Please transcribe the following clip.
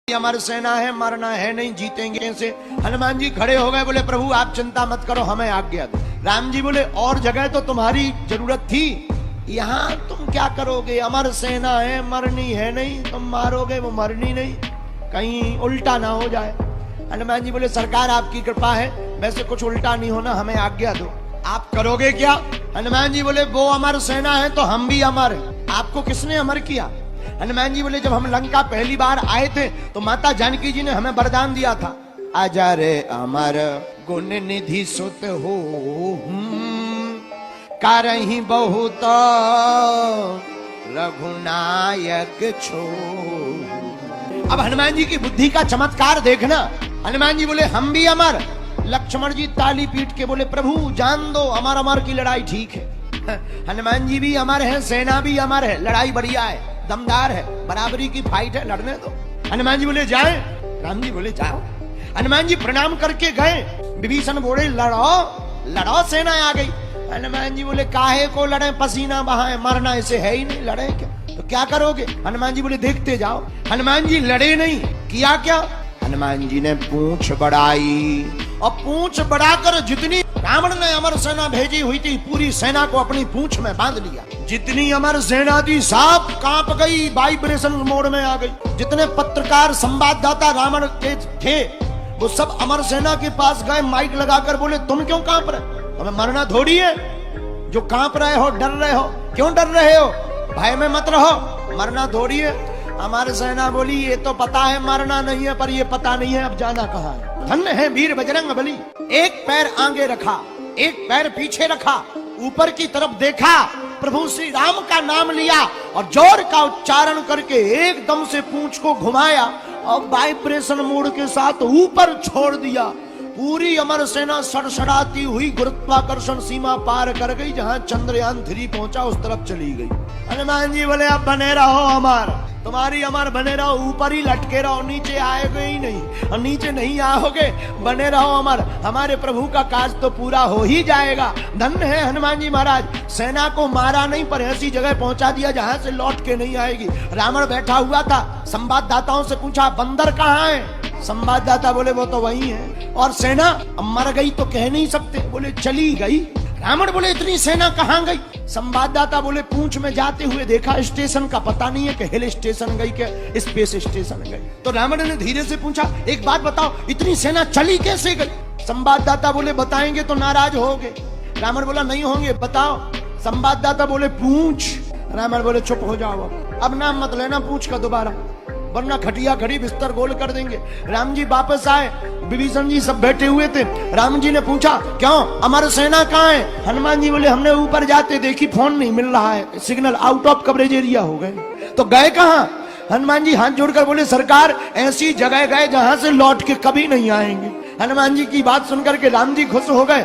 हमारी सेना है, मरना है नहीं, जीतेंगे कैसे। हनुमान जी खड़े हो गए, बोले प्रभु आप चिंता मत करो, हमें आज्ञा दो। राम जी बोले और जगह तो तुम्हारी जरूरत थी, यहाँ तुम क्या करोगे, अमर सेना है, मरनी है नहीं, तुम मारोगे वो मरनी नहीं, कहीं उल्टा ना हो जाए। हनुमान जी बोले सरकार आपकी कृपा है, वैसे कुछ उल्टा नहीं होना, हमें आज्ञा दो। आप करोगे क्या? हनुमान जी बोले वो अमर सेना है तो हम भी अमर हैं। आपको किसने अमर किया? हनुमान जी बोले जब हम लंका पहली बार आए थे तो माता जानकी जी ने हमें वरदान दिया था, आजा रे अमर गुण निधि सुत हो कारहि बहुत रघुनायक छो। अब हनुमान जी की बुद्धि का चमत्कार देखना। हनुमान जी बोले हम भी अमर। लक्ष्मण जी ताली पीट के बोले प्रभु जान दो, अमर अमर की लड़ाई ठीक है। हनुमान जी भी अमर है, सेना भी अमर है, लड़ाई बढ़िया है, दमदार है, बराबरी की फाइट है, लड़ने दो। हनुमान जी बोले जाए, राम जी बोले जाओ। हनुमान जी प्रणाम करके गए। विभीषण बोले लड़ो लड़ो, सेना आ गई। हनुमान जी बोले काहे को लड़े, पसीना बहाए, मरना ऐसे है ही नहीं, लड़े क्या? तो क्या करोगे? हनुमान जी बोले देखते जाओ। हनुमान जी लड़े नहीं, किया क्या? हनुमान जी ने पूंछ बढ़ाई और पूंछ बढ़ाकर जितनी रावण ने अमर सेना भेजी हुई थी पूरी सेना को अपनी पूंछ में बांध लिया। जितनी अमर सेना थी सब कांप गई, वाइब्रेशन मोड में आ गई। जितने पत्रकार संवाददाता रावण के थे वो सब अमर सेना के पास गए, माइक लगाकर बोले तुम क्यों कांप रहे, तुम्हें मरना थोड़ी है, जो कांप रहे हो डर रहे हो, क्यों डर रहे हो, भय में मत रहो, मरना थोड़ी है। हमारी सेना बोली ये तो पता है मरना नहीं है, पर ये पता नहीं है अब जाना कहाँ है। धन्य है वीर बजरंग बली। एक पैर आगे रखा, एक पैर पीछे रखा, ऊपर की तरफ देखा, प्रभु श्री राम का नाम लिया और जोर का उच्चारण करके एकदम से पूंछ को घुमाया और वाइब्रेशन मोड के साथ ऊपर छोड़ दिया। पूरी अमर सेना सड़सड़ाती हुई गुरुत्वाकर्षण सीमा पार कर गई, जहां चंद्रयान 3 पहुंचा उस तरफ चली गई। हनुमान जी बोले अब बने रहो अमर, तुम्हारी अमर बने रहो, ऊपर ही लटके रहो, नीचे आएगे ही नहीं, और नीचे नहीं आओगे, बने रहो अमर, हमारे प्रभु का काज तो पूरा हो ही जाएगा। धन्य है हनुमान जी महाराज, सेना को मारा नहीं पर ऐसी जगह पहुंचा दिया जहां से लौट के नहीं आएगी। रावण बैठा हुआ था, संवाददाताओं से पूछा बंदर कहाँ है? संवाददाता बोले वो तो वही है। और सेना मर गई तो कह नहीं सकते, बोले चली गई। रावण बोले इतनी सेना कहाँ गई? संवाददाता बोले पूंछ में जाते हुए देखा, स्टेशन का पता नहीं है कि हिल स्टेशन गई कि स्पेस स्टेशन गई। तो रावण ने धीरे से पूछा एक बात बताओ, इतनी सेना चली कैसे गई? संवाददाता बोले बताएंगे तो नाराज होगे। रावण बोला नहीं होंगे, बताओ। संवाददाता बोले पूंछ। रावण बोले चुप हो जाओ, अब नाम मत लेना पूंछ का दोबारा, वरना खटिया खड़ी बिस्तर गोल कर देंगे। राम जी वापस आए, विभीषण जी सब बैठे हुए थे। राम जी ने पूछा क्यों, हमारी सेना कहाँ है? हनुमान जी बोले हमने ऊपर जाते देखी फोन नहीं मिल रहा है, signal out of coverage area हो गए। तो गए कहाँ? हनुमान जी हाथ जोड़कर बोले सरकार ऐसी जगह गए जहां से लौट के कभी नहीं आएंगे। हनुमान जी की बात सुनकर के राम जी खुश हो गए।